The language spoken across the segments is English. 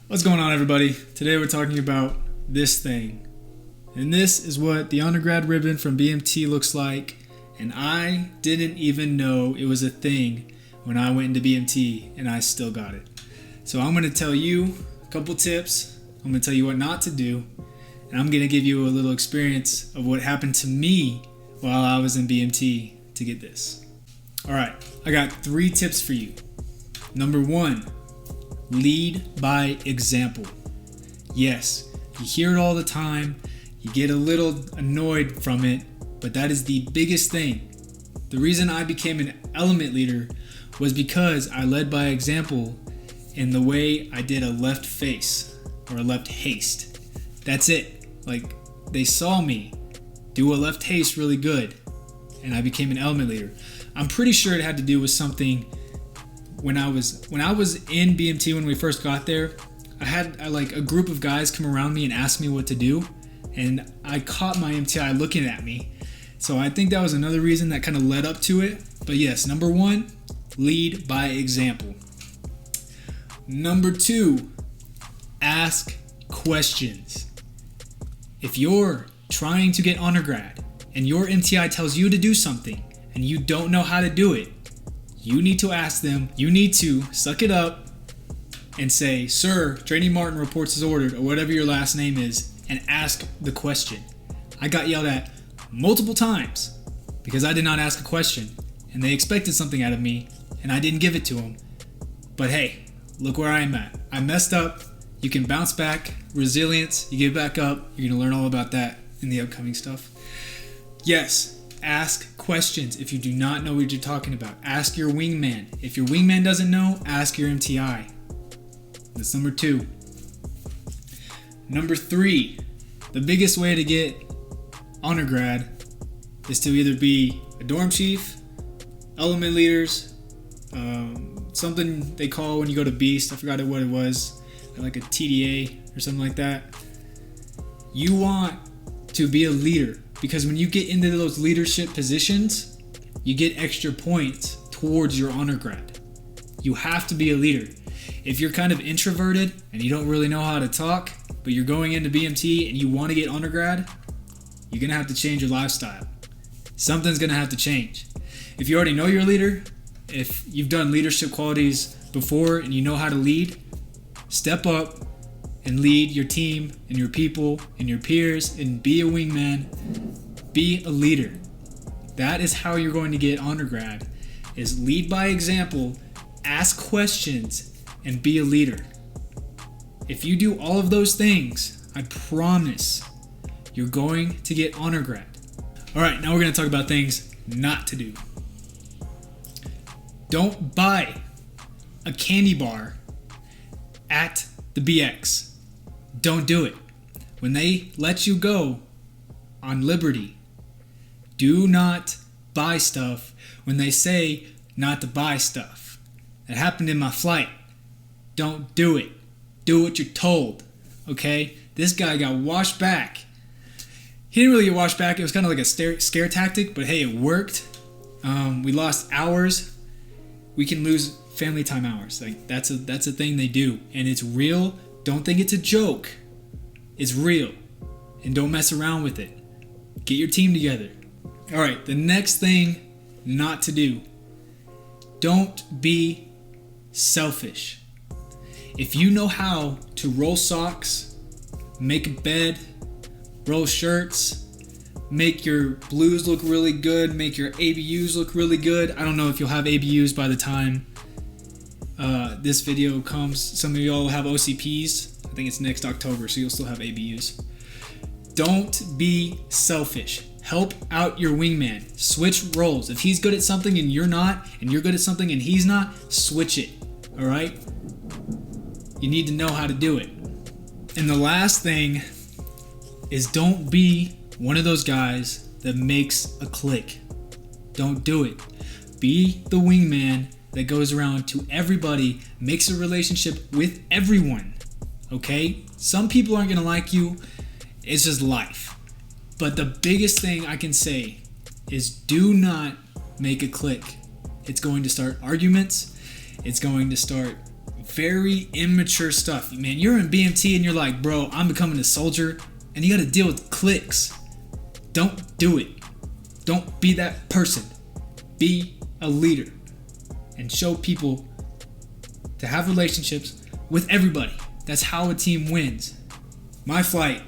What's going on, everybody? Today we're talking about this thing. And this is what the undergrad ribbon from BMT looks like. And I didn't even know it was a thing when I went into BMT, and I still got it. So I'm going to tell you a couple tips. I'm going to tell you what not to do. And I'm going to give you a little experience of what happened to me while I was in BMT to get this. All right, I got 3 tips for you. Number 1. Lead by example. Yes, you hear it all the time. You get a little annoyed from it, but that is the biggest thing. The reason I became an element leader was because I led by example in the way I did a left face or a left haste. That's it. Like, they saw me do a left haste really good, and I became an element leader. I'm pretty sure it had to do with something. When I was in BMT, when we first got there, I had a group of guys come around me and ask me what to do, and I caught my MTI looking at me. So I think that was another reason that kind of led up to it. But yes, number 1, lead by example. Number 2, ask questions. If you're trying to get undergrad and your MTI tells you to do something and you don't know how to do it, you need to ask them. You need to suck it up and say, "Sir, Training Martin reports is ordered," or whatever your last name is, and ask the question. I got yelled at multiple times because I did not ask a question, and they expected something out of me, and I didn't give it to them. But hey, look where I am at. I messed up. You can bounce back. Resilience. You get back up. You're going to learn all about that in the upcoming stuff. Yes. Ask questions if you do not know what you're talking about. Ask your wingman. If your wingman doesn't know, ask your MTI. That's number 2. Number 3, the biggest way to get undergrad is to either be a dorm chief, element leaders, something they call when you go to Beast, I forgot what it was, like a TDA or something like that. You want to be a leader, because when you get into those leadership positions, you get extra points towards your undergrad. You have to be a leader. If you're kind of introverted and you don't really know how to talk, but you're going into BMT and you want to get undergrad, you're going to have to change your lifestyle. Something's going to have to change. If you already know you're a leader, if you've done leadership qualities before and you know how to lead, step up and lead your team and your people and your peers and be a wingman. Be a leader. That is how you're going to get undergrad, is lead by example, ask questions, and be a leader. If you do all of those things, I promise you're going to get undergrad. All right, now we're going to talk about things not to do. Don't buy a candy bar at the BX. Don't do it. When they let you go on Liberty, do not buy stuff when they say not to buy stuff. It happened in my flight. Don't do it. Do what you're told. Okay? This guy got washed back. He didn't really get washed back. It was kind of like a scare tactic, but hey, it worked. We lost hours. We can lose family time hours. Like that's a thing they do, and it's real. Don't think it's a joke. It's real. And don't mess around with it. Get your team together. All right, the next thing not to do. Don't be selfish. If you know how to roll socks, make a bed, roll shirts, make your blues look really good, make your ABUs look really good. I don't know if you'll have ABUs by the time this video comes. Some of y'all will have OCPs. I think it's next October, so you'll still have ABUs. Don't be selfish. Help out your wingman. Switch roles. If he's good at something and you're not, and you're good at something and he's not, switch it. All right? You need to know how to do it. And the last thing is, don't be one of those guys that makes a clique. Don't do it. Be the wingman that goes around to everybody, makes a relationship with everyone. Okay? Some people aren't going to like you. It's just life. But the biggest thing I can say is, do not make a clique. It's going to start arguments. It's going to start very immature stuff. Man, you're in BMT and you're like, bro, I'm becoming a soldier, and you got to deal with cliques. Don't do it. Don't be that person. Be a leader and show people to have relationships with everybody. That's how a team wins. My flight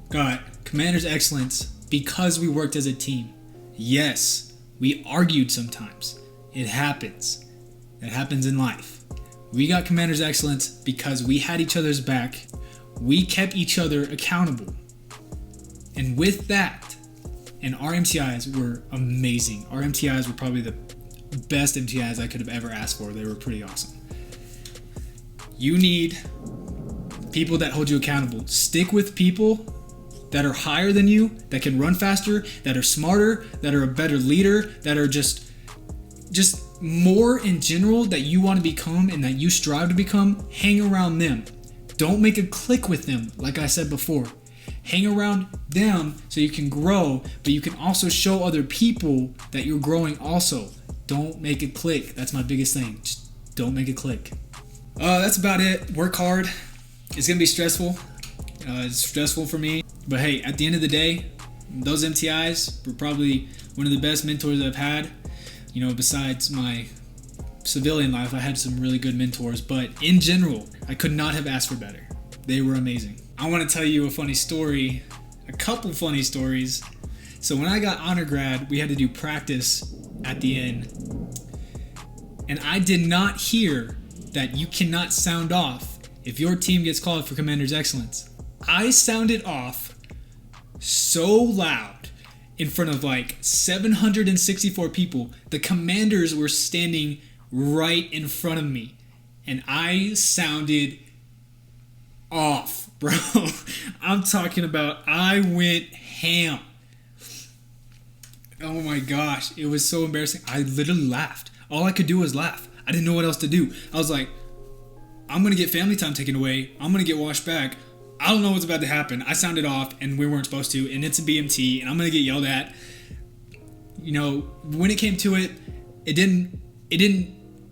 got Commander's Excellence because we worked as a team. Yes, we argued sometimes. It happens. That happens in life. We got Commander's Excellence because we had each other's back. We kept each other accountable. And with that, and our MTIs were amazing. Our MTIs were probably the best MTIs I could have ever asked for. They were pretty awesome. You need people that hold you accountable. Stick with people that are higher than you, that can run faster, that are smarter, that are a better leader, that are just more in general that you want to become and that you strive to become. Hang around them. Don't make a clique with them, like I said before. Hang around them so you can grow, but you can also show other people that you're growing also. Don't make a clique. That's my biggest thing. Just don't make a clique. That's about it. Work hard. It's going to be stressful. It's stressful for me. But hey, at the end of the day, those MTIs were probably one of the best mentors I've had. You know, besides my civilian life, I had some really good mentors. But in general, I could not have asked for better. They were amazing. I want to tell you a funny story. A couple funny stories. So when I got honor grad, we had to do practice at the end. And I did not hear that you cannot sound off if your team gets called for Commander's Excellence. I sounded off so loud in front of like 764 people. The commanders were standing right in front of me, and I sounded off, bro. I'm talking about I went ham. Oh my gosh, it was so embarrassing. I literally laughed. All I could do was laugh. I didn't know what else to do. I was like, I'm going to get family time taken away. I'm going to get washed back. I don't know what's about to happen. I sounded off and we weren't supposed to, and it's a BMT and I'm going to get yelled at. You know, when it came to it,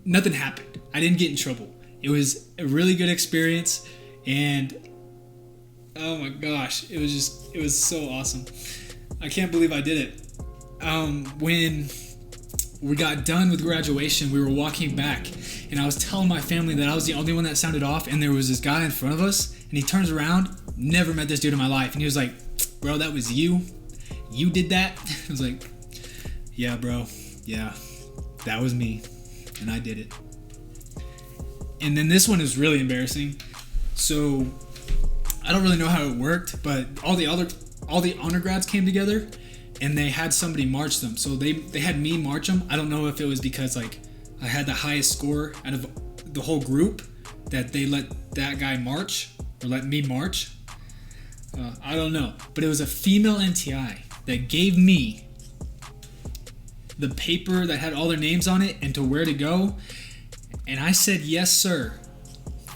nothing happened. I didn't get in trouble. It was a really good experience, and oh my gosh, it was so awesome. I can't believe I did it. When we got done with graduation, we were walking back, and I was telling my family that I was the only one that sounded off, and there was this guy in front of us, and he turns around, never met this dude in my life, and he was like, bro, that was you? You did that? I was like, yeah, bro, yeah, that was me, and I did it. And then this one is really embarrassing. So I don't really know how it worked, but all the honor grads came together, and they had somebody march them. So they had me march them. I don't know if it was because like I had the highest score out of the whole group that they let that guy march or let me march. I don't know. But it was a female NTI that gave me the paper that had all their names on it and to where to go. And I said, yes, sir,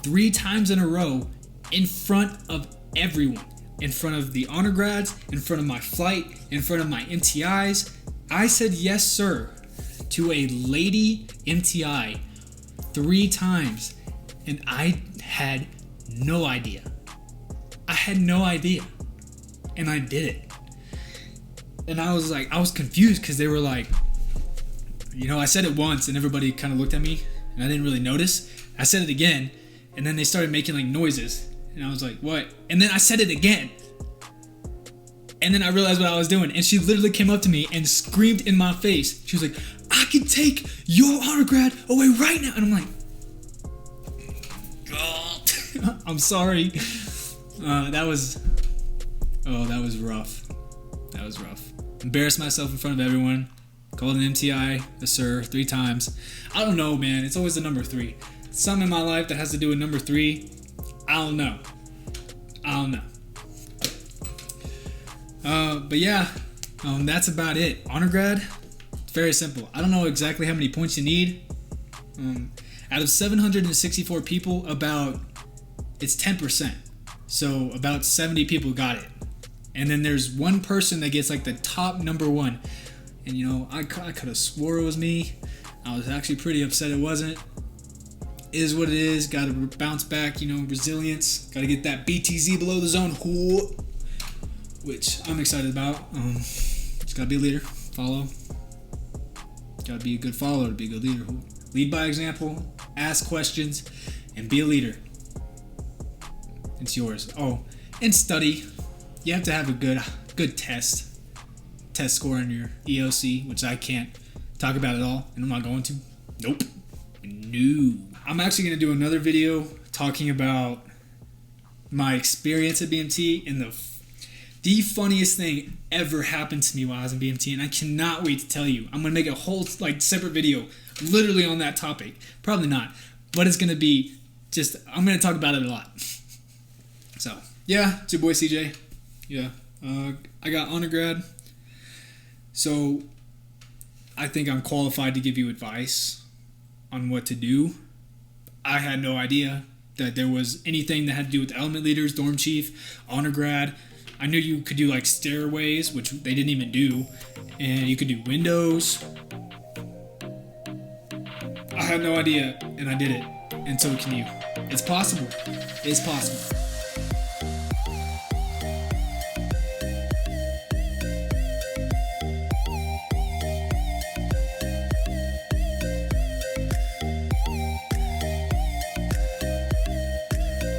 3 times in a row in front of everyone. In front of the honor grads, in front of my flight, in front of my MTIs. I said yes, sir, to a lady MTI 3 times. And I had no idea. I had no idea. And I did it. And I was confused because they were like, you know, I said it once and everybody kind of looked at me and I didn't really notice. I said it again and then they started making like noises. And I was like, what? And then I said it again. And then I realized what I was doing. And she literally came up to me and screamed in my face. She was like, I can take your honor grad away right now. And I'm like, God, I'm sorry. That was rough. That was rough. Embarrassed myself in front of everyone. Called an MTI a sir 3 times. I don't know, man. It's always the number 3. Something in my life that has to do with number 3. I don't know. But yeah, that's about it. Honor grad, it's very simple. I don't know exactly how many points you need. Out of 764 people, it's 10%. So about 70 people got it. And then there's one person that gets like the top number 1. And you know, I could have swore it was me. I was actually pretty upset it wasn't. is what it is. Got to bounce back, resilience. Got to get that BTZ below the zone, which I'm excited about. Just got to be a leader, follow. Got to be a good follower to be a good leader. Lead by example, ask questions, and be a leader. It's yours. Oh, and study. You have to have a good test score in your EOC, which I can't talk about at all, and I'm not going to. Nope. No. I'm actually going to do another video talking about my experience at BMT, and the funniest thing ever happened to me while I was in BMT, and I cannot wait to tell you. I'm going to make a whole separate video literally on that topic. Probably not, but it's going to be I'm going to talk about it a lot. So, yeah, it's your boy CJ. Yeah, I got honor grad, so I think I'm qualified to give you advice on what to do. I had no idea that there was anything that had to do with element leaders, dorm chief, honor grad. I knew you could do like stairways, which they didn't even do, and you could do windows. I had no idea, and I did it, and so can you. It's possible. It's possible.